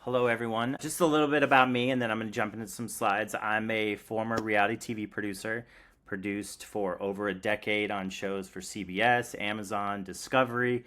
Hello, everyone. Just a little bit about me, and then I'm going to jump into some slides. I'm a former reality TV producer, produced for over a decade on shows for CBS, Amazon, Discovery.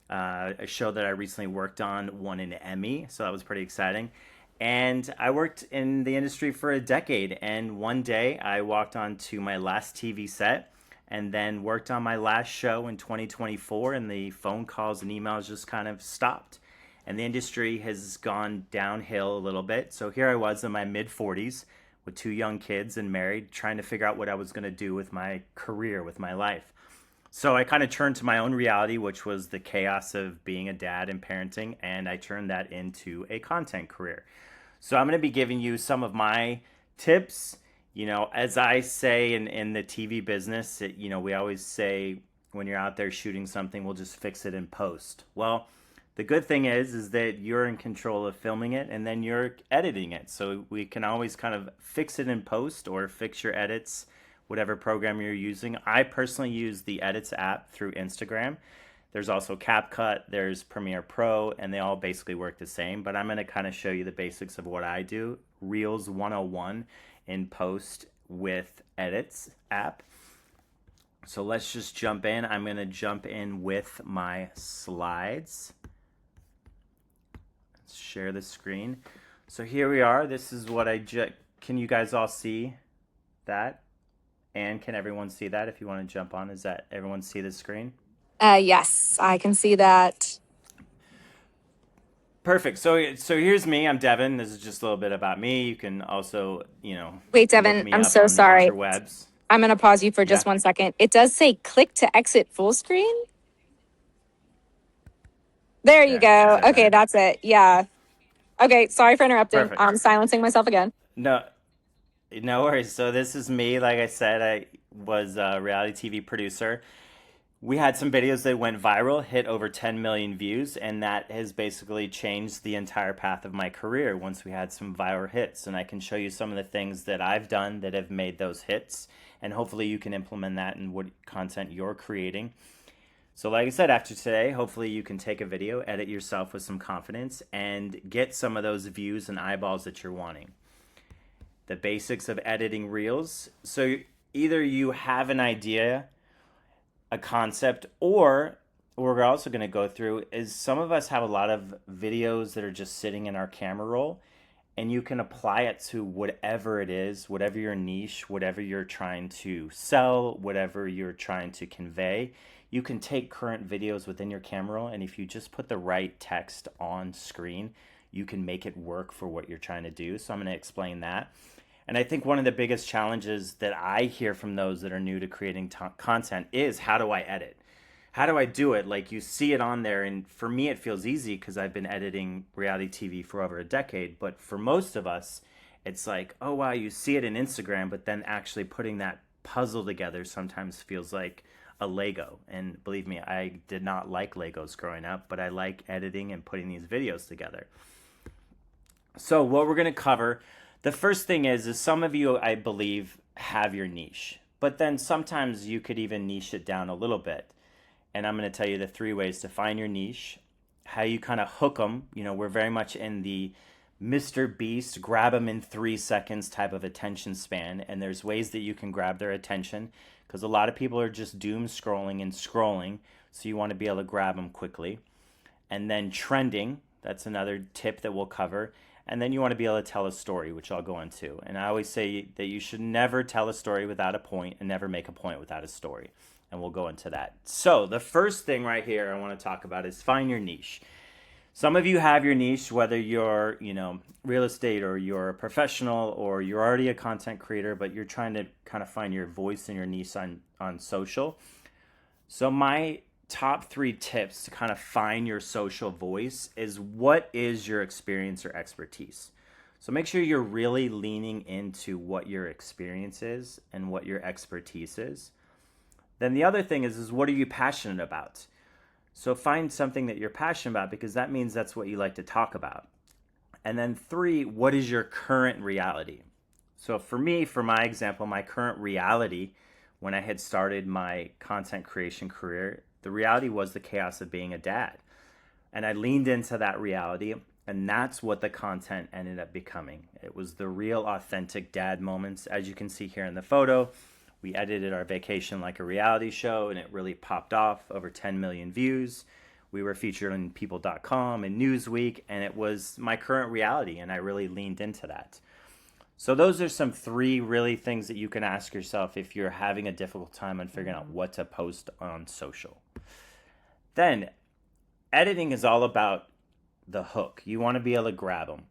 A show that I recently worked on won an Emmy, so that was pretty exciting. And I worked in the industry for a decade, and one day I walked onto my last TV set and then worked on my last show in 2024, and the phone calls and emails just kind of stopped. And the industry has gone downhill a little bit. So here I was in my mid 40s with two young kids and married, trying to figure out what I was going to do with my career, with my life. So I kind of turned to my own reality, which was the chaos of being a dad and parenting, and I turned that into a content career. So I'm going to be giving you some of my tips. As I say in the TV business, we always say when you're out there shooting something, we'll just fix it in post. Well, the good thing is that you're in control of filming it and then you're editing it. So we can always kind of fix it in post or fix your edits, whatever program you're using. I personally use the Edits app through Instagram. There's also CapCut, there's Premiere Pro, and they all basically work the same. But I'm going to kind of show you the basics of what I do. Reels 101 in post with Edits app. So let's just jump in. I'm going to jump in with my slides. Share the screen. So here we are. This is what can you guys all see that? And can everyone see that? If you want to jump on, is that everyone see the screen? Yes, I can see that. Perfect. So here's me. I'm Devin. This is just a little bit about me. You can also, Wait, look Devin, me I'm up so on the sorry. interwebs. I'm going to pause you for Yeah. just 1 second. It does say click to exit full screen. There you There. Is go. that Okay, better? that's it. Yeah. Okay, sorry for interrupting. Perfect. I'm silencing myself again. No, no worries. So this is me. Like I said, I was a reality TV producer. We had some videos that went viral, hit over 10 million views, and that has basically changed the entire path of my career once we had some viral hits. And I can show you some of the things that I've done that have made those hits, and hopefully you can implement that in what content you're creating. So like I said, after today, hopefully you can take a video, edit yourself with some confidence, and get some of those views and eyeballs that you're wanting. The basics of editing reels. So either you have an idea, a concept, or what we're also going to go through is some of us have a lot of videos that are just sitting in our camera roll, and you can apply it to whatever it is, whatever your niche, whatever you're trying to sell, whatever you're trying to convey. You can take current videos within your camera roll, and if you just put the right text on screen, you can make it work for what you're trying to do. So I'm going to explain that. And I think one of the biggest challenges that I hear from those that are new to creating content is, how do I edit? How do I do it? Like, you see it on there, and for me it feels easy because I've been editing reality TV for over a decade. But for most of us, it's like, oh wow, you see it in Instagram, but then actually putting that puzzle together sometimes feels like a Lego. And believe me, I did not like Legos growing up, but I like editing and putting these videos together. So what we're going to cover, the first thing is some of you, I believe, have your niche, but then sometimes you could even niche it down a little bit. And I'm going to tell you the 3 ways to find your niche, how you kind of hook them. We're very much in the Mr. Beast, grab them in 3 seconds type of attention span. And there's ways that you can grab their attention because a lot of people are just doom scrolling and scrolling. So you want to be able to grab them quickly. And then trending, that's another tip that we'll cover. And then you want to be able to tell a story, which I'll go into. And I always say that you should never tell a story without a point and never make a point without a story. And we'll go into that. So the first thing right here I want to talk about is find your niche. Some of you have your niche, whether you're, real estate, or you're a professional, or you're already a content creator, but you're trying to kind of find your voice and your niche on social. So my top 3 tips to kind of find your social voice is, what is your experience or expertise? So make sure you're really leaning into what your experience is and what your expertise is. Then the other thing is what are you passionate about? So find something that you're passionate about, because that means that's what you like to talk about. And then 3, what is your current reality? So for me, for my example, my current reality when I had started my content creation career, the reality was the chaos of being a dad. And I leaned into that reality. And that's what the content ended up becoming. It was the real authentic dad moments. As you can see here in the photo, we edited our vacation like a reality show and it really popped off, over 10 million views. We were featured on people.com and Newsweek, and it was my current reality, and I really leaned into that. So those are some three really things that you can ask yourself if you're having a difficult time on figuring out what to post on social. Then editing is all about the hook. You want to be able to grab them.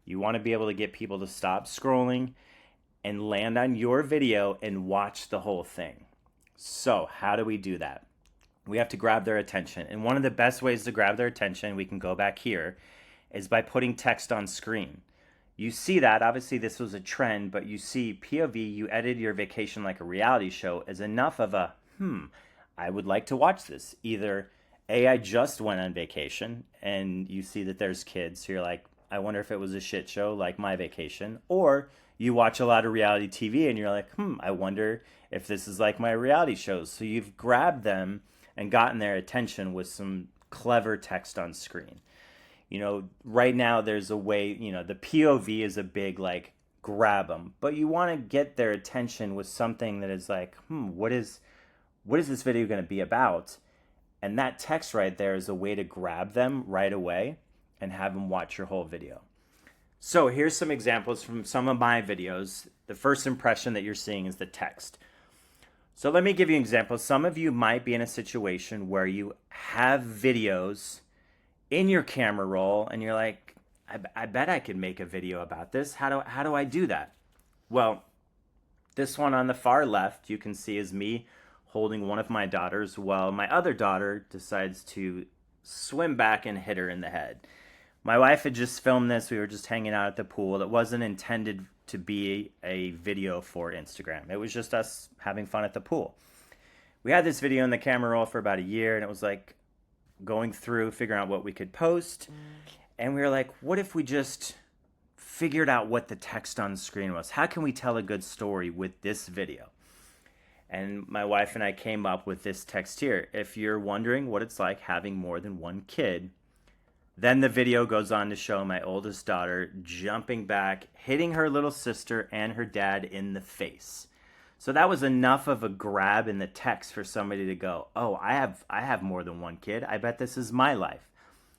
You want to be able to get people to stop scrolling and land on your video and watch the whole thing. So how do we do that? We have to grab their attention. And one of the best ways to grab their attention, we can go back here, is by putting text on screen. You see that, obviously this was a trend, but you see POV, you edited your vacation like a reality show, is enough of a, I would like to watch this. Either A, I just went on vacation and you see that there's kids, so you're like, I wonder if it was a shit show like my vacation. Or you watch a lot of reality TV and you're like, I wonder if this is like my reality shows. So you've grabbed them and gotten their attention with some clever text on screen. You know, right now there's a way, you know, the POV is a big like grab them, but you want to get their attention with something that is like, what is this video going to be about? And that text right there is a way to grab them right away and have them watch your whole video. So here's some examples from some of my videos. The first impression that you're seeing is the text. So let me give you an example. Some of you might be in a situation where you have videos in your camera roll and you're like, I bet I could make a video about this. How do I do that? Well, this one on the far left you can see is me holding one of my daughters while my other daughter decides to swim back and hit her in the head. My wife had just filmed this. We were just hanging out at the pool. It wasn't intended to be a video for Instagram. It was just us having fun at the pool. We had this video in the camera roll for about a year, and it was like going through, figuring out what we could post. And we were like, what if we just figured out what the text on the screen was? How can we tell a good story with this video? And my wife and I came up with this text here. If you're wondering what it's like having more than one kid, then the video goes on to show my oldest daughter jumping back, hitting her little sister and her dad in the face. So that was enough of a grab in the text for somebody to go, oh, I have more than one kid. I bet this is my life.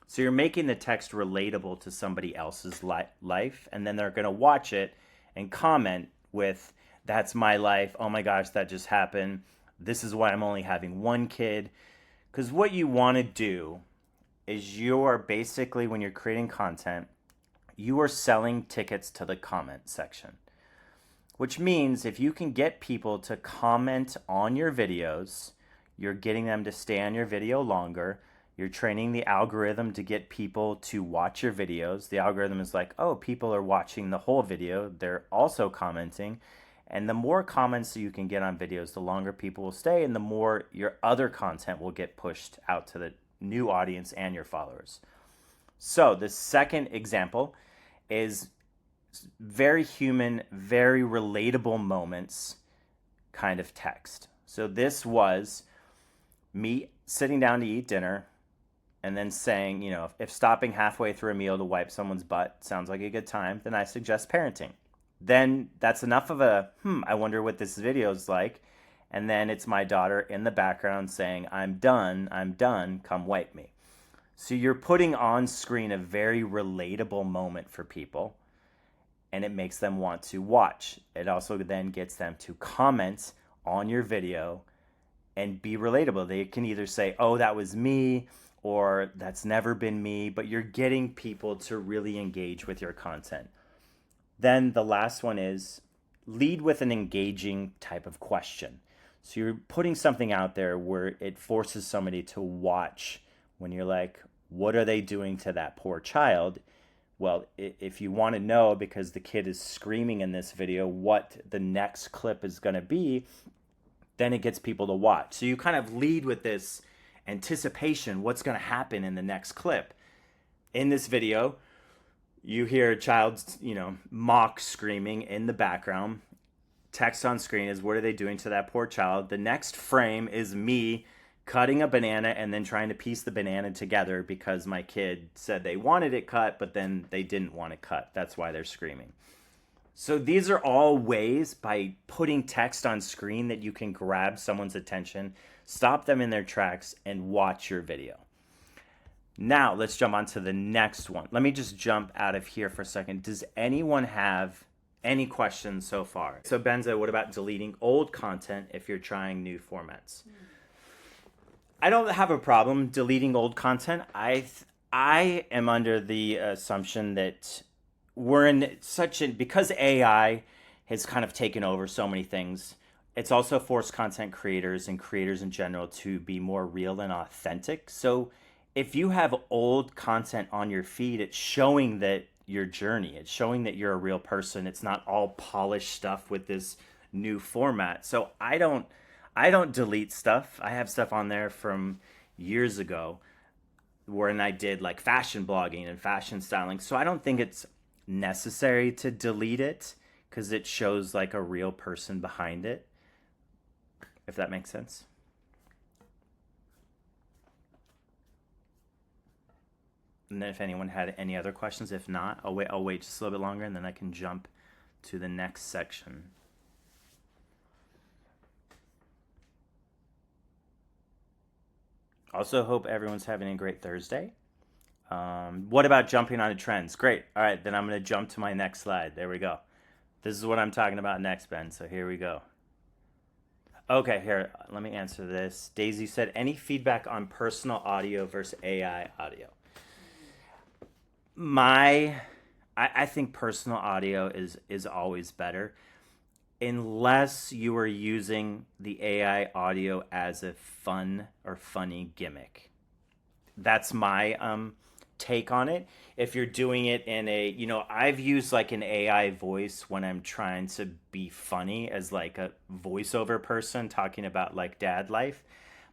So you're making the text relatable to somebody else's life, and then they're going to watch it and comment with, that's my life. Oh my gosh, that just happened. This is why I'm only having one kid. Because what you want to do is you're basically, when you're creating content, you are selling tickets to the comment section. Which means if you can get people to comment on your videos, you're getting them to stay on your video longer. You're training the algorithm to get people to watch your videos. The algorithm is like, oh, people are watching the whole video. They're also commenting. And the more comments that you can get on videos, the longer people will stay, and the more your other content will get pushed out to the new audience and your followers. So the second example is very human, very relatable moments kind of text. So this was me sitting down to eat dinner and then saying, you know, if stopping halfway through a meal to wipe someone's butt sounds like a good time, then I suggest parenting. Then that's enough of a, I wonder what this video is like. And then it's my daughter in the background saying, I'm done, come wipe me. So you're putting on screen a very relatable moment for people, and it makes them want to watch. It also then gets them to comment on your video and be relatable. They can either say, oh, that was me, or that's never been me, but you're getting people to really engage with your content. Then the last one is lead with an engaging type of question. So you're putting something out there where it forces somebody to watch when you're like, what are they doing to that poor child? Well, if you want to know, because the kid is screaming in this video, what the next clip is going to be, then it gets people to watch. So you kind of lead with this anticipation, what's going to happen in the next clip. In this video, you hear a child, mock screaming in the background. Text on screen is, what are they doing to that poor child? The next frame is me cutting a banana and then trying to piece the banana together because my kid said they wanted it cut, but then they didn't want it cut. That's why they're screaming. So these are all ways by putting text on screen that you can grab someone's attention, stop them in their tracks, and watch your video. Now let's jump on to the next one. Let me just jump out of here for a second. Does anyone have any questions so far? So Benza, what about deleting old content if you're trying new formats? I don't have a problem deleting old content. I am under the assumption that we're in such an, because AI has kind of taken over so many things, it's also forced content creators and creators in general to be more real and authentic. So if you have old content on your feed, it's showing that your journey, it's showing that you're a real person. It's not all polished stuff with this new format. So I don't delete stuff. I have stuff on there from years ago when I did like fashion blogging and fashion styling. So I don't think it's necessary to delete it because it shows like a real person behind it, if that makes sense. And then if anyone had any other questions, if not, I'll wait just a little bit longer and then I can jump to the next section. Also, hope everyone's having a great Thursday. What about jumping onto trends? Great. All right, then I'm going to jump to my next slide. There we go. This is what I'm talking about next, Ben. So here we go. Okay, here, let me answer this. Daisy said, any feedback on personal audio versus AI audio? I think personal audio is always better unless you are using the AI audio as a fun or funny gimmick. That's my take on it. If you're doing it in a, I've used like an AI voice when I'm trying to be funny as like a voiceover person talking about like dad life.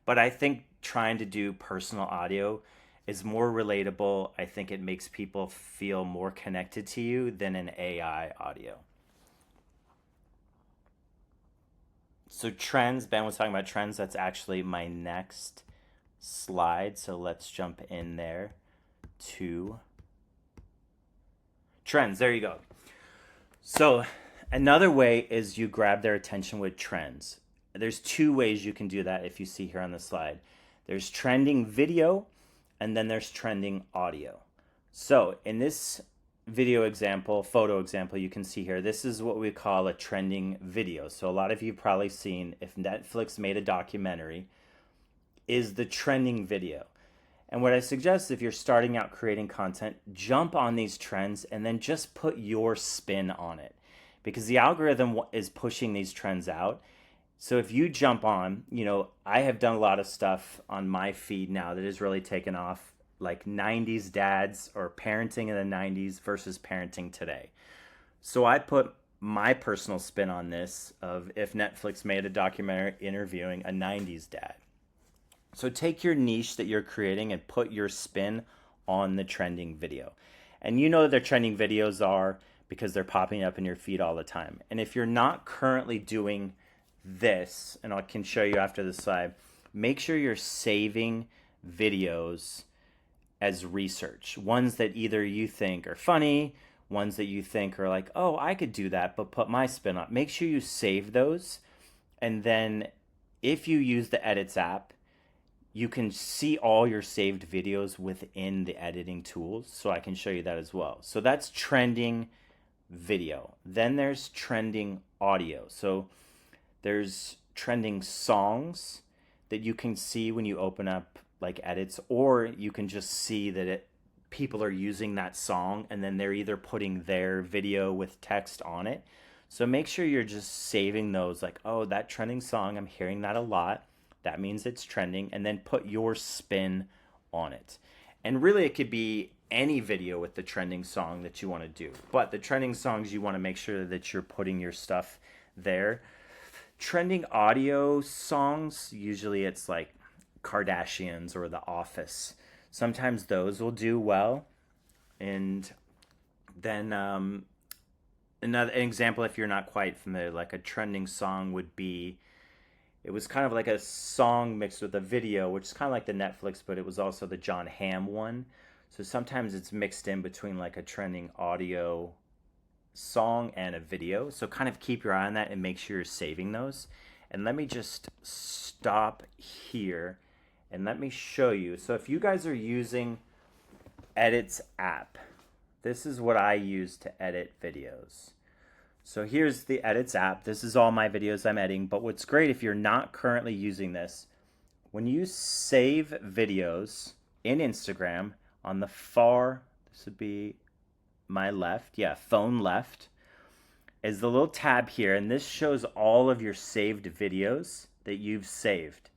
But I think trying to do personal audio is more relatable. I think it makes people feel more connected to you than an AI audio. So trends, Ben was talking about trends. That's actually my next slide. So let's jump in there to trends. There you go. So another way is you grab their attention with trends. There's two ways you can do that if you see here on the slide. There's trending video and then there's trending audio. So in this video example, photo example, you can see here, this is what we call a trending video. So a lot of you have probably seen, if Netflix made a documentary, is the trending video. And what I suggest, if you're starting out creating content, jump on these trends and then just put your spin on it, because the algorithm is pushing these trends out. So if you jump on, I have done a lot of stuff on my feed now that has really taken off, like 90s dads or parenting in the 90s versus parenting today. So I put my personal spin on this of if Netflix made a documentary interviewing a 90s dad. So take your niche that you're creating and put your spin on the trending video. And you know their trending videos are because they're popping up in your feed all the time. And if you're not currently doing this, and I can show you after the slide, make sure you're saving videos as research. Ones that either you think are funny, ones that you think are like, oh, I could do that, but put my spin on. Make sure you save those. And then if you use the Edits app, you can see all your saved videos within the editing tools. So I can show you that as well. So that's trending video. Then there's trending audio. So there's trending songs that you can see when you open up like edits, or you can just see that people are using that song and then they're either putting their video with text on it. So make sure you're just saving those, like, oh, that trending song, I'm hearing that a lot. That means it's trending, and then put your spin on it. And really it could be any video with the trending song that you want to do. But the trending songs, you want to make sure that you're putting your stuff there. Trending audio songs, usually it's like Kardashians or The Office. Sometimes those will do well. And then another example, if you're not quite familiar, like a trending song would be It was kind of like a song mixed with a video, which is kind of like the Netflix, but it was also the John Hamm one. So sometimes it's mixed in between like a trending audio song and a video. So kind of keep your eye on that and make sure you're saving those. And let me just stop here and let me show you. So if you guys are using Edit's app, this is what I use to edit videos. So here's the Edits app. This is all my videos I'm editing. But what's great, if you're not currently using this, when you save videos in Instagram, on the far, this would be my left, yeah, phone left, is the little tab here. And this shows all of your saved videos that you've saved.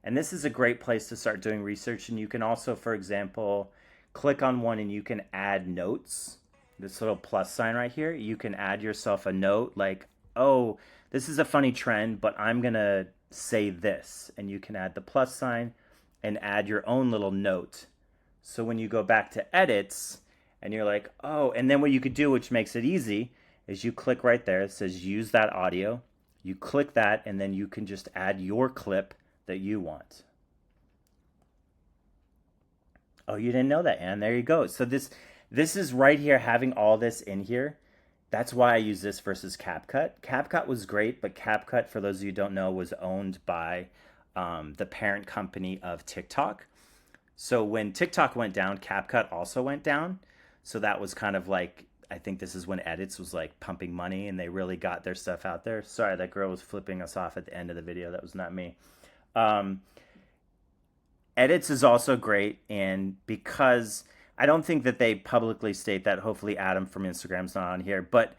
And this is a great place to start doing research. And you can also, for example, click on one and you can add notes. This little plus sign right here, you can add yourself a note like, oh, this is a funny trend, but I'm going to say this. And you can add the plus sign and add your own little note. So when you go back to edits and you're like, oh, and then what you could do, which makes it easy, is you click right there. It says use that audio. You click that and then you can just add your clip that you want. Oh, you didn't know that, Anne. There you go. So this is right here, having all this in here. That's why I use this versus CapCut. CapCut was great, but CapCut, for those of you who don't know, was owned by the parent company of TikTok. So when TikTok went down, CapCut also went down. So that was kind of like, I think this is when Edits was like pumping money and they really got their stuff out there. Sorry, that girl was flipping us off at the end of the video. That was not me. Edits is also great, and because I don't think that they publicly state that, hopefully Adam from Instagram's not on here, but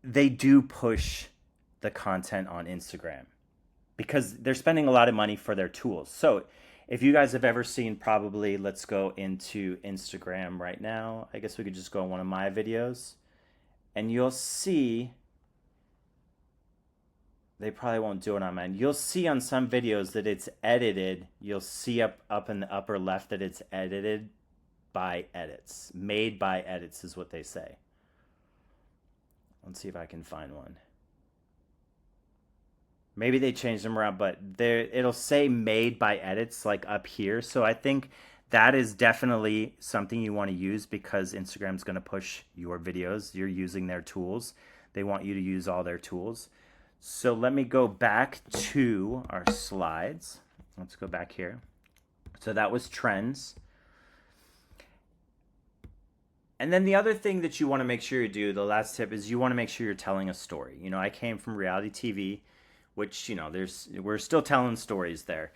they do push the content on Instagram because they're spending a lot of money for their tools. So if you guys have ever seen, probably, let's go into Instagram right now. I guess we could just go on one of my videos and you'll see, they probably won't do it on mine. You'll see on some videos that it's edited. You'll see up in the upper left that it's edited by Edits. Made by Edits is what they say. Let's see if I can find one. Maybe they changed them around, but there it'll say made by Edits like up here. So I think that is definitely something you want to use because Instagram's going to push your videos. You're using their tools. They want you to use all their tools. So let me go back to our slides. Let's go back here. So that was trends. And then the other thing that you want to make sure you do, the last tip, is you want to make sure you're telling a story. You know, I came from reality TV, which, you know, we're still telling stories there.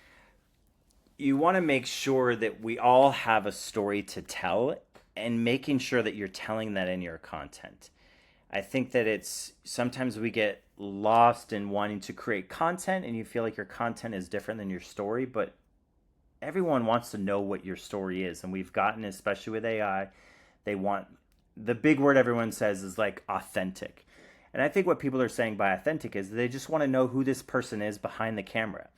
You want to make sure that we all have a story to tell and making sure that you're telling that in your content. I think that it's sometimes we get lost in wanting to create content and you feel like your content is different than your story, but everyone wants to know what your story is. And we've gotten, especially with AI, they want, the big word everyone says is like authentic. And I think what people are saying by authentic is they just want to know who this person is behind the camera.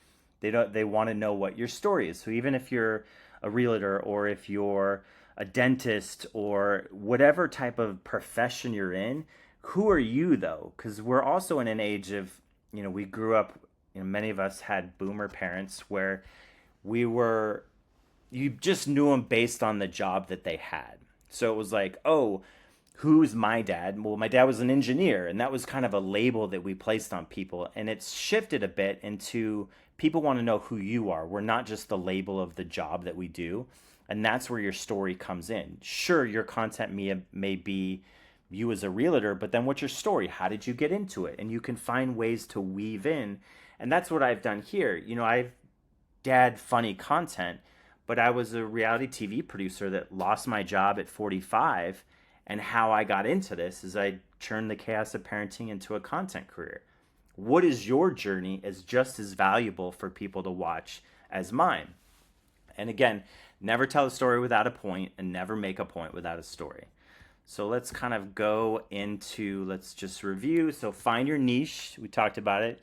They want to know what your story is. So even if you're a realtor or if you're a dentist or whatever type of profession you're in, who are you though? Because we're also in an age of, you know, we grew up, you know, many of us had boomer parents where you just knew them based on the job that they had. So it was like, oh, who's my dad? Well, my dad was an engineer, and that was kind of a label that we placed on people. And it's shifted a bit into people want to know who you are. We're not just the label of the job that we do. And that's where your story comes in. Sure, your content may be you as a realtor, but then what's your story? How did you get into it? And you can find ways to weave in. And that's what I've done here. You know, I've dad funny content, but I was a reality TV producer that lost my job at 45. And how I got into this is I turned the chaos of parenting into a content career. What is your journey is just as valuable for people to watch as mine. And again, never tell a story without a point and never make a point without a story. So let's kind of go into, let's just review. So find your niche. We talked about it.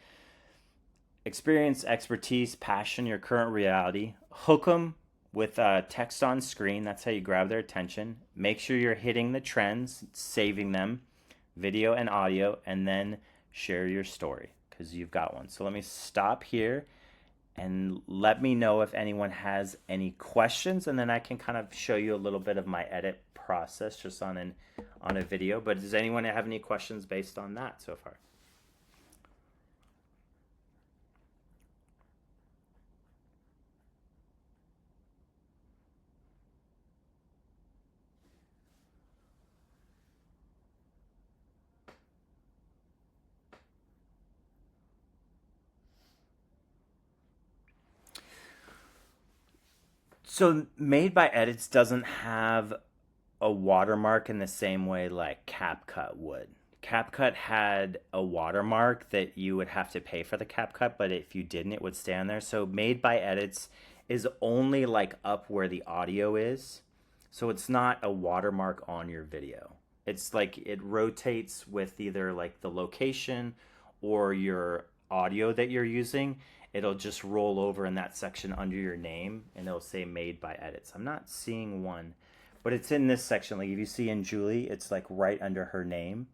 Experience, expertise, passion, your current reality. Hook them with text on screen. That's how you grab their attention. Make sure you're hitting the trends, saving them, video and audio, and then share your story. because you've got one. So let me stop here and let me know if anyone has any questions, and then I can kind of show you a little bit of my edit process just on a video. But does anyone have any questions based on that so far? So Made by Edits doesn't have a watermark in the same way like CapCut would. CapCut had a watermark that you would have to pay for the CapCut, but if you didn't, it would stay on there. So Made by Edits is only like up where the audio is. So it's not a watermark on your video. It's like it rotates with either like the location or your audio that you're using. It'll just roll over in that section under your name and it'll say Made by Edits. I'm not seeing one, but it's in this section. Like if you see in Julie, it's like right under her name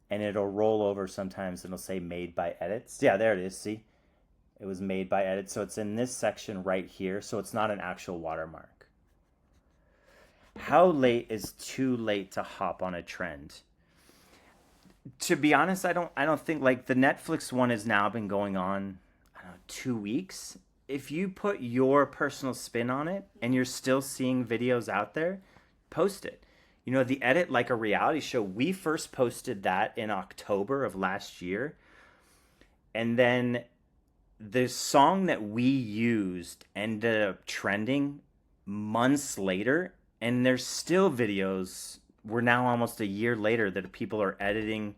and it'll roll over sometimes and it'll say Made by Edits. Yeah, there it is. See, it was Made by Edits. So it's in this section right here. So it's not an actual watermark. How late is too late to hop on a trend? To be honest, I don't think like the Netflix one has now been going on, I don't know, 2 weeks. If you put your personal spin on it and you're still seeing videos out there, post it. You know, the Edit Like a Reality Show, we first posted that in October of last year. And then the song that we used ended up trending months later. And there's still videos, we're now almost a year later, that people are editing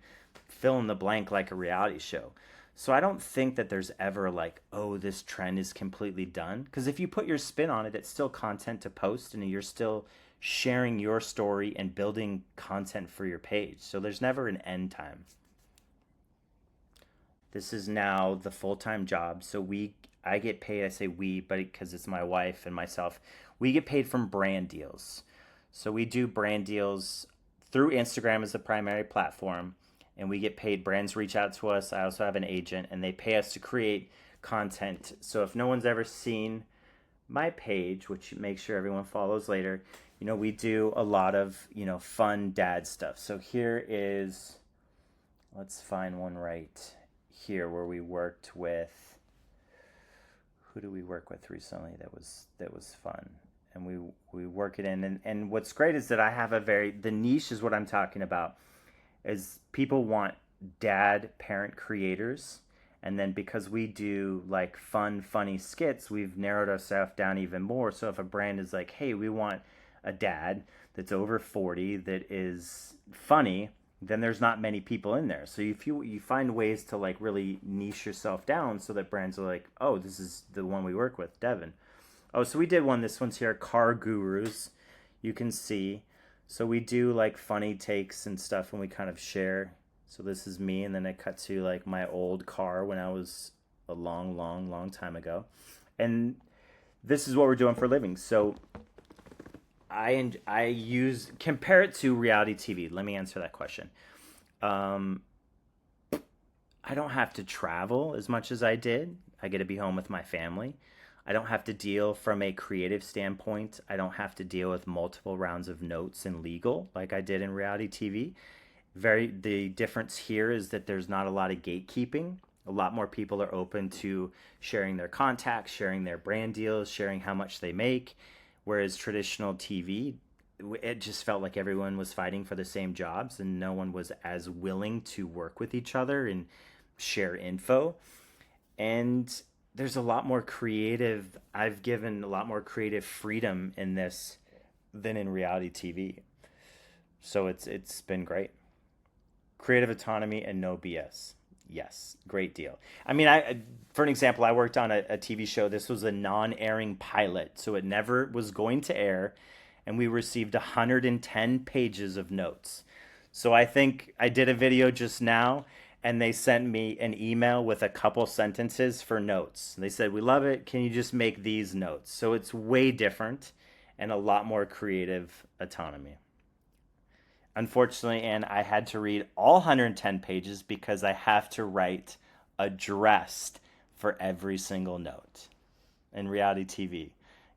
fill in the blank like a reality show. So I don't think that there's ever like, oh, this trend is completely done. Because if you put your spin on it, it's still content to post and you're still sharing your story and building content for your page. So there's never an end time. This is now the full-time job. So I get paid, I say we, but because it's my wife and myself, we get paid from brand deals. So we do brand deals through Instagram as the primary platform, and we get paid. Brands reach out to us. I also have an agent, and they pay us to create content. So if no one's ever seen my page, which make sure everyone follows later, we do a lot of, fun dad stuff. So here is, let's find one right here where we worked with, who do we work with recently that was fun? And we work it in. And what's great is that I have the niche is what I'm talking about, is people want dad parent creators. And then because we do like fun, funny skits, we've narrowed ourselves down even more. So if a brand is like, hey, we want a dad that's over 40 that is funny, then there's not many people in there. So if you find ways to like really niche yourself down so that brands are like, oh, this is the one we work with, Devin. Oh, so we did one. This one's here, Car Gurus. You can see. So we do like funny takes and stuff and we kind of share. So this is me, and then I cut to like my old car when I was a long, long, long time ago. And this is what we're doing for a living. So I compare it to reality TV. Let me answer that question. Um, I don't have to travel as much as I did. I get to be home with my family. I don't have to deal from a creative standpoint. I don't have to deal with multiple rounds of notes and legal like I did in reality TV. The difference here is that there's not a lot of gatekeeping. A lot more people are open to sharing their contacts, sharing their brand deals, sharing how much they make. Whereas traditional TV, it just felt like everyone was fighting for the same jobs and no one was as willing to work with each other and share info. And there's a lot more creative, I've given a lot more creative freedom in this than in reality TV. So it's been great. Creative autonomy and no BS. Yes, great deal. I mean, for an example, I worked on a TV show. This was a non-airing pilot, so it never was going to air, and we received 110 pages of notes. So I think I did a video just now, and they sent me an email with a couple sentences for notes. They said, "We love it. Can you just make these notes?" So it's way different and a lot more creative autonomy. Unfortunately, and I had to read all 110 pages because I have to write addressed for every single note. In reality TV,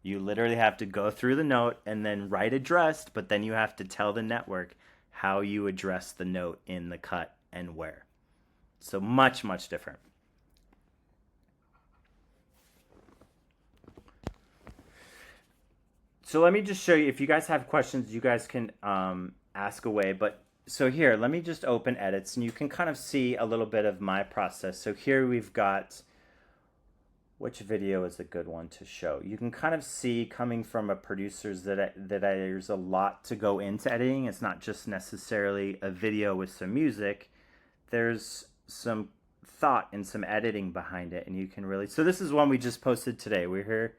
you literally have to go through the note and then write addressed, but then you have to tell the network how you address the note in the cut and where. So much, much different. So let me just show you. If you guys have questions, you guys can ask away. But so here, let me just open edits, and you can kind of see a little bit of my process. So here we've got, which video is a good one to show? You can kind of see, coming from a producer's, there's a lot to go into editing. It's not just necessarily a video with some music. There's some thought and some editing behind it, and you can really. So this is one we just posted today. We're here.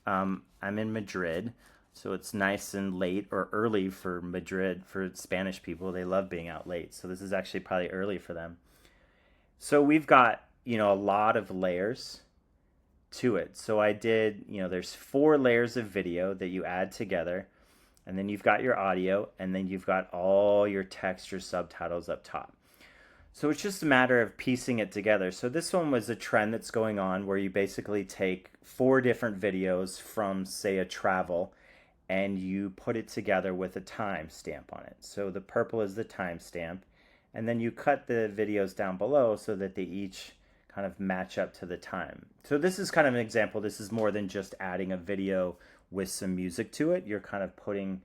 I'm in Madrid, so it's nice and late, or early for Madrid. For Spanish people, they love being out late. So this is actually probably early for them. So we've got, a lot of layers to it. So I did, there's 4 layers of video that you add together, and then you've got your audio, and then you've got all your text or subtitles up top. So it's just a matter of piecing it together. So this one was a trend that's going on where you basically take 4 different videos from, say, a travel, and you put it together with a timestamp on it. So the purple is the timestamp, and then you cut the videos down below so that they each kind of match up to the time. So this is kind of an example. This is more than just adding a video with some music to it. You're kind of putting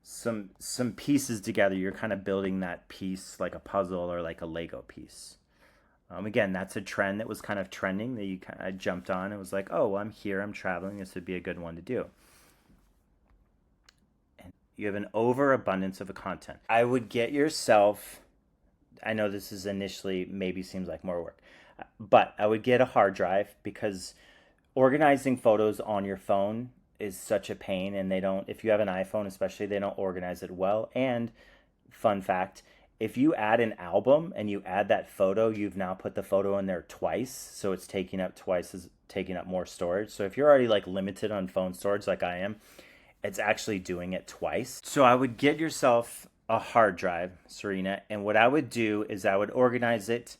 some pieces together. You're kind of building that piece like a puzzle or like a Lego piece. Again, that's a trend that was kind of trending that you kind of jumped on. It was like, oh, I'm here, I'm traveling. This would be a good one to do. And you have an overabundance of content. I would get yourself, I know this is initially maybe seems like more work, but I would get a hard drive, because organizing photos on your phone is such a pain, and they don't, if you have an iPhone especially, they don't organize it well. And fun fact, if you add an album and you add that photo, you've now put the photo in there twice, so it's taking up more storage. So if you're already like limited on phone storage like I am, it's actually doing it twice. So I would get yourself a hard drive, Serena, and what I would do is I would organize it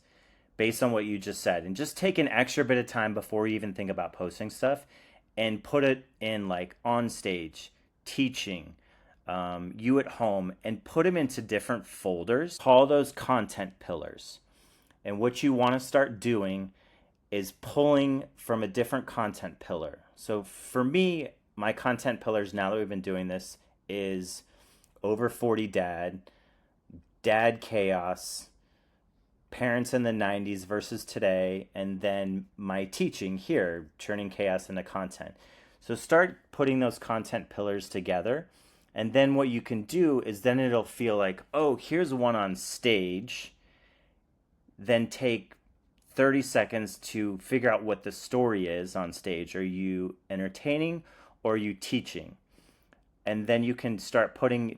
based on what you just said, and just take an extra bit of time before you even think about posting stuff, and put it in like on stage, teaching, you at home, and put them into different folders. Call those content pillars. And what you want to start doing is pulling from a different content pillar. So for me, my content pillars, now that we've been doing this, is over 40 dad chaos, parents in the 90s versus today, and then my teaching here, turning chaos into content. So start putting those content pillars together, and then what you can do is then it'll feel like, oh, here's one on stage. Then take 30 seconds to figure out what the story is on stage. Are you entertaining or are you teaching? And then you can start pulling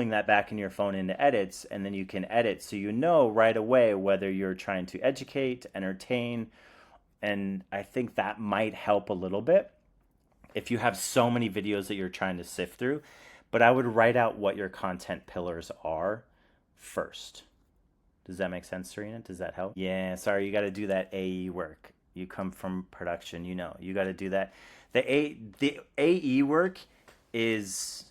that back in your phone into edits, and then you can edit so you know right away whether you're trying to educate, entertain, and I think that might help a little bit if you have so many videos that you're trying to sift through. But I would write out what your content pillars are first. Does that make sense, Serena? Does that help? Yeah, sorry, you got to do that AE work. You come from production, you got to do that. The AE work is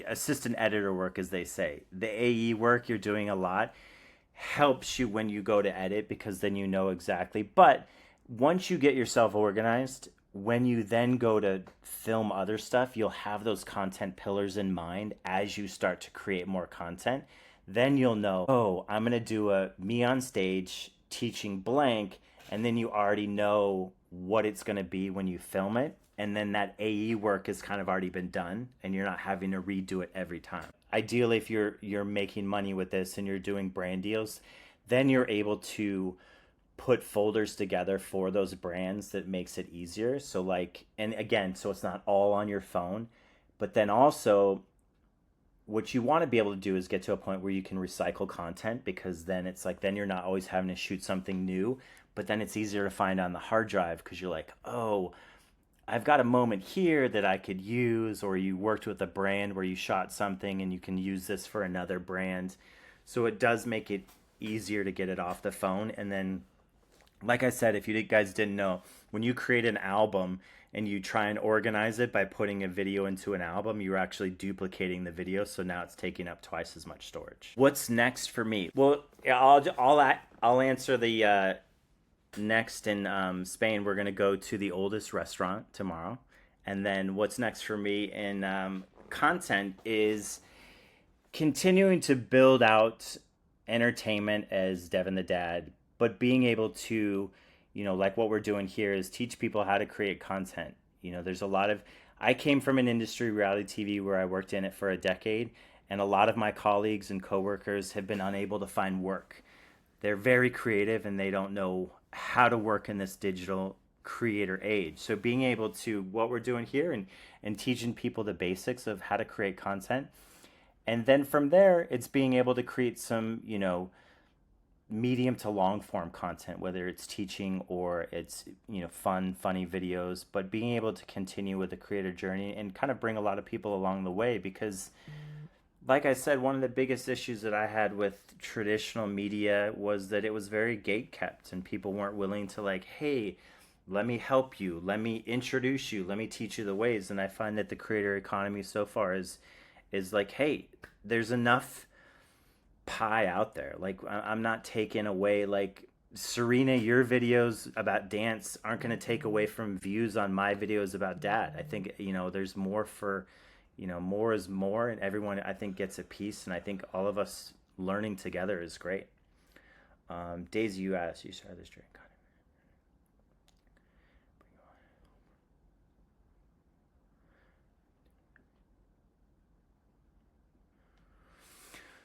assistant editor work, as they say. The AE work, you're doing a lot, helps you when you go to edit, because then you know exactly. But once you get yourself organized, when you then go to film other stuff, you'll have those content pillars in mind as you start to create more content. Then you'll know, oh, I'm going to do a me on stage teaching blank, and then you already know what it's going to be when you film it. And then that AE work has kind of already been done, and you're not having to redo it every time. Ideally, if you're making money with this and you're doing brand deals, then you're able to put folders together for those brands that makes it easier. So like, and again, so it's not all on your phone, but then also what you want to be able to do is get to a point where you can recycle content, because then it's like, then you're not always having to shoot something new, but then it's easier to find on the hard drive, because you're like, oh, I've got a moment here that I could use, or you worked with a brand where you shot something and you can use this for another brand. So it does make it easier to get it off the phone. And then, like I said, if you guys didn't know, when you create an album and you try and organize it by putting a video into an album, you're actually duplicating the video. So now it's taking up twice as much storage. What's next for me? Well, yeah, I'll answer the next in Spain. We're gonna go to the oldest restaurant tomorrow, and then what's next for me in content is continuing to build out entertainment as Devin the Dad, but being able to, like what we're doing here is teach people how to create content. There's a lot of, I came from an industry, reality TV, where I worked in it for a decade, and a lot of my colleagues and coworkers have been unable to find work. They're very creative and they don't know how to work in this digital creator age. So being able to, what we're doing here and teaching people the basics of how to create content, and then from there, it's being able to create some, medium to long form content, whether it's teaching or it's, fun, funny videos, but being able to continue with the creator journey and kind of bring a lot of people along the way. Because, like I said, one of the biggest issues that I had with traditional media was that it was very gate kept and people weren't willing to, like, hey, let me help you, let me introduce you, let me teach you the ways. And I find that the creator economy so far is like, hey, there's enough pie out there. Like, I'm not taking away, like, Serena, your videos about dance aren't going to take away from views on my videos about dad. I think, there's more for, more is more, and everyone, I think, gets a piece. And I think all of us learning together is great. Daisy, you asked, you started this drink.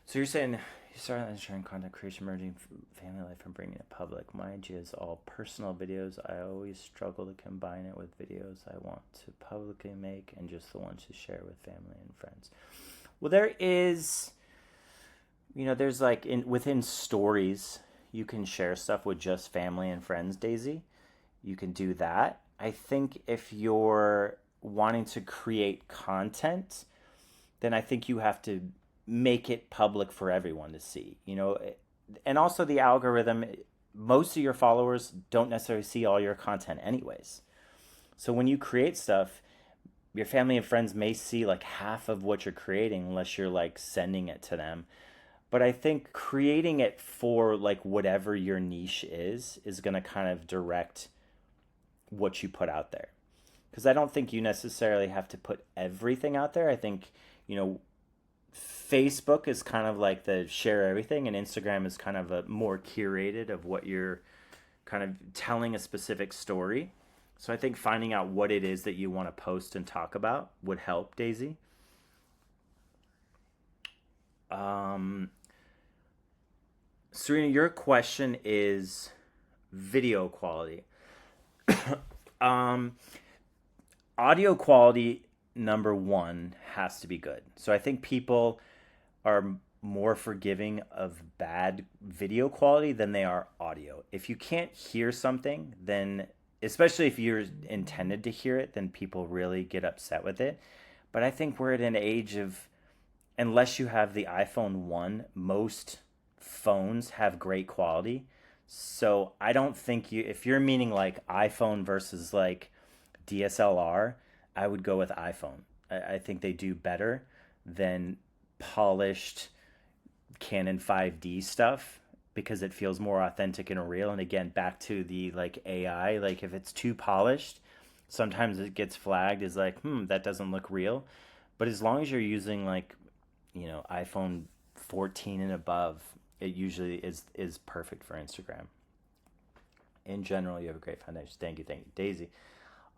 So you're saying you started sharing content creation, merging family life and bringing it public. My idea is all personal videos. I always struggle to combine it with videos I want to publicly make and just the ones to share with family and friends. Well, there is, there's like within stories, you can share stuff with just family and friends, Daisy. You can do that. I think if you're wanting to create content, then I think you have to make it public for everyone to see, and also the algorithm, most of your followers don't necessarily see all your content anyways. So when you create stuff, your family and friends may see like half of what you're creating unless you're like sending it to them. But I think creating it for like whatever your niche is going to kind of direct what you put out there. Because I don't think you necessarily have to put everything out there. I think, Facebook is kind of like the share everything, and Instagram is kind of a more curated of what you're kind of telling a specific story. So I think finding out what it is that you want to post and talk about would help, Daisy. Serena, your question is video quality. Audio quality, number one, has to be good. So I think people are more forgiving of bad video quality than they are audio. If you can't hear something, then, especially if you're intended to hear it, then people really get upset with it. But I think we're at an age of, unless you have the iPhone 1, most phones have great quality. So I don't think if you're meaning like iPhone versus like DSLR, I would go with iPhone. I think they do better than polished Canon 5D stuff because it feels more authentic and real. And again, back to the like AI, like if it's too polished, sometimes it gets flagged as like, that doesn't look real. But as long as you're using like, iPhone 14 and above, it usually is perfect for Instagram. In general, you have a great foundation. Thank you, Daisy.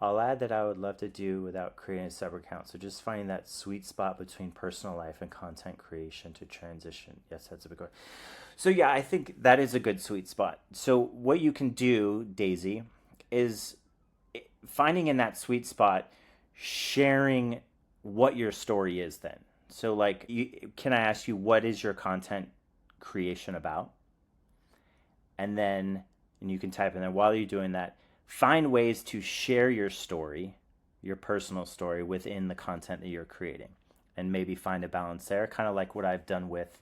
I'll add that I would love to do without creating a separate account. So just finding that sweet spot between personal life and content creation to transition. Yes, that's a big one. So yeah, I think that is a good sweet spot. So what you can do, Daisy, is finding in that sweet spot, sharing what your story is then. So like, can I ask you, what is your content creation about? And you can type in there while you're doing that, find ways to share your story, your personal story within the content that you're creating, and maybe find a balance there, kind of like what I've done with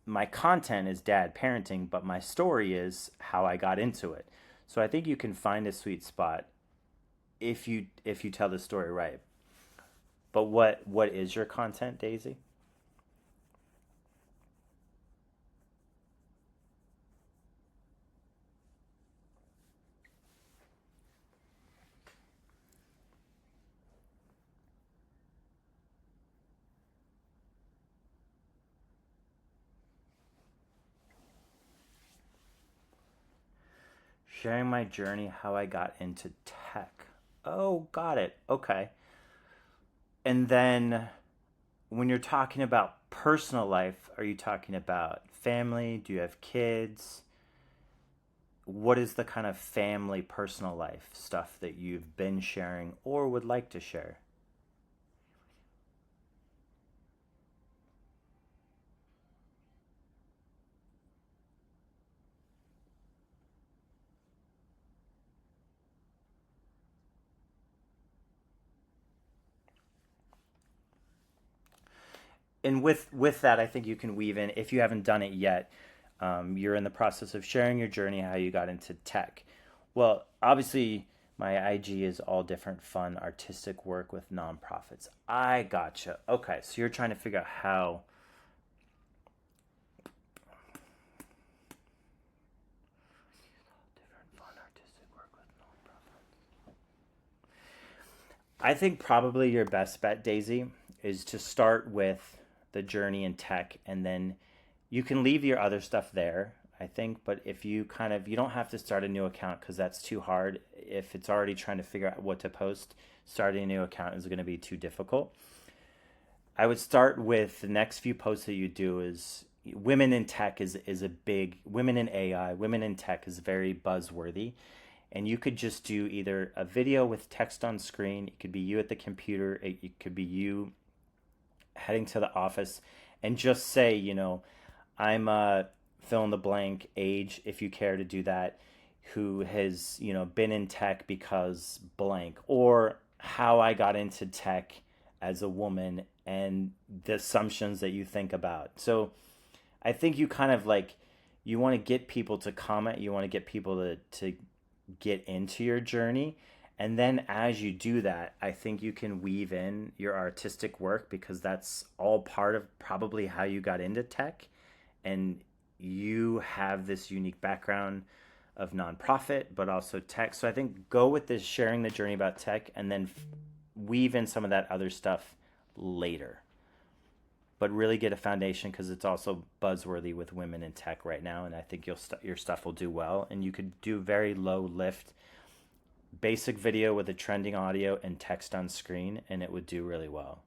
my content is dad parenting, but my story is how I got into it. So I think you can find a sweet spot if you tell the story right. But what is your content, Daisy? Sharing my journey, how I got into tech. Oh, got it. Okay. And then when you're talking about personal life, are you talking about family? Do you have kids? What is the kind of family personal life stuff that you've been sharing or would like to share? And with that, I think you can weave in, if you haven't done it yet, you're in the process of sharing your journey, how you got into tech. Well, obviously, my IG is all different fun artistic work with nonprofits. I gotcha. Okay, so you're trying to figure out how different fun artistic work with nonprofits. I think probably your best bet, Daisy, is to start with the journey in tech, and then you can leave your other stuff there, I think. But if you kind of, you don't have to start a new account because that's too hard. If it's already trying to figure out what to post, starting a new account is going to be too difficult. I would start with the next few posts that you do is women in tech is a big, women in AI, women in tech is very buzzworthy. And you could just do either a video with text on screen, it could be you at the computer, it could be you heading to the office, and just say, I'm fill in the blank age, if you care to do that, who has, been in tech because blank, or how I got into tech as a woman and the assumptions that you think about. So I think you kind of like, you want to get people to comment, you want to get people to get into your journey. And then as you do that, I think you can weave in your artistic work because that's all part of probably how you got into tech. And you have this unique background of nonprofit, but also tech. So I think go with this sharing the journey about tech and then weave in some of that other stuff later. But really get a foundation because it's also buzzworthy with women in tech right now. And I think your stuff will do well. And you could do very low lift basic video with a trending audio and text on screen, and it would do really well.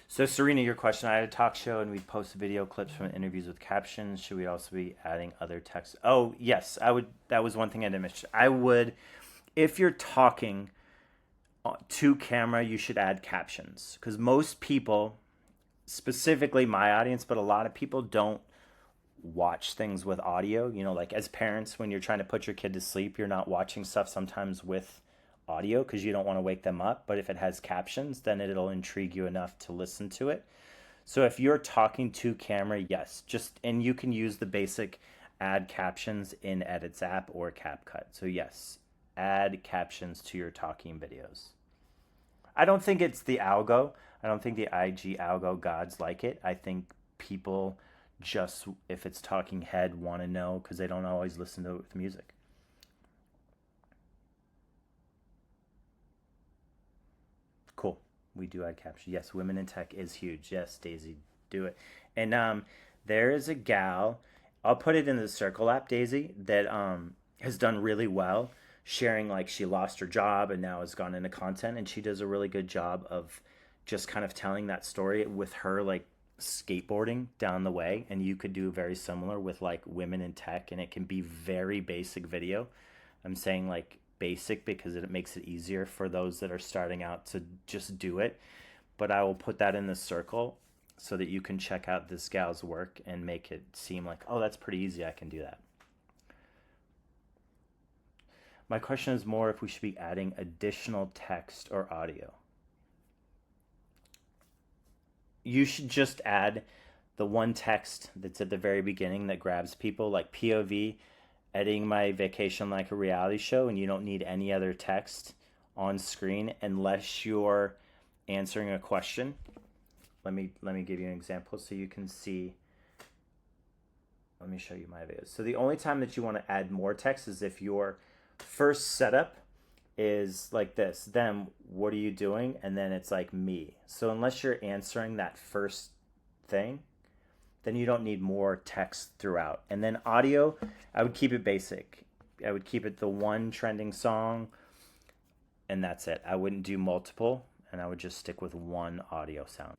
So, Serena, your question. I had a talk show and we'd post video clips from interviews with captions. Should we also be adding other text? Oh, yes, I would. That was one thing I didn't mention. I would, if you're talking to camera, you should add captions because most people, specifically my audience, but a lot of people don't watch things with audio. Like as parents, when you're trying to put your kid to sleep, you're not watching stuff sometimes with audio because you don't want to wake them up. But if it has captions, then it'll intrigue you enough to listen to it. So if you're talking to camera, yes, just, and you can use the basic add captions in Edits app or CapCut. So yes, add captions to your talking videos. I don't think it's the algo. I don't think the IG algo gods like it. I think people just, if it's talking head, want to know because they don't always listen to it with music. Cool. We do add captions. Yes, women in tech is huge. Yes, Daisy, do it. And there is a gal. I'll put it in the Circle app, Daisy, that has done really well sharing like she lost her job and now has gone into content, and she does a really good job of just kind of telling that story with her like skateboarding down the way. And you could do very similar with like women in tech, and it can be very basic video. I'm saying like basic because it makes it easier for those that are starting out to just do it. But I will put that in the circle so that you can check out this gal's work and make it seem like, oh, that's pretty easy. I can do that. My question is more if we should be adding additional text or audio. you should just add the one text that's at the very beginning that grabs people, like POV, editing my vacation like a reality show, and you don't need any other text on screen unless you're answering a question. Let me give you an example so you can see. Let me show you my videos. So the only time that you want to add more text is if your first setup is like this. Then what are you doing? And then it's like me. So unless you're answering that first thing, then you don't need more text throughout. And then audio, I would keep it basic. I would keep it the one trending song, and that's it. I wouldn't do multiple, and I would just stick with one audio sound.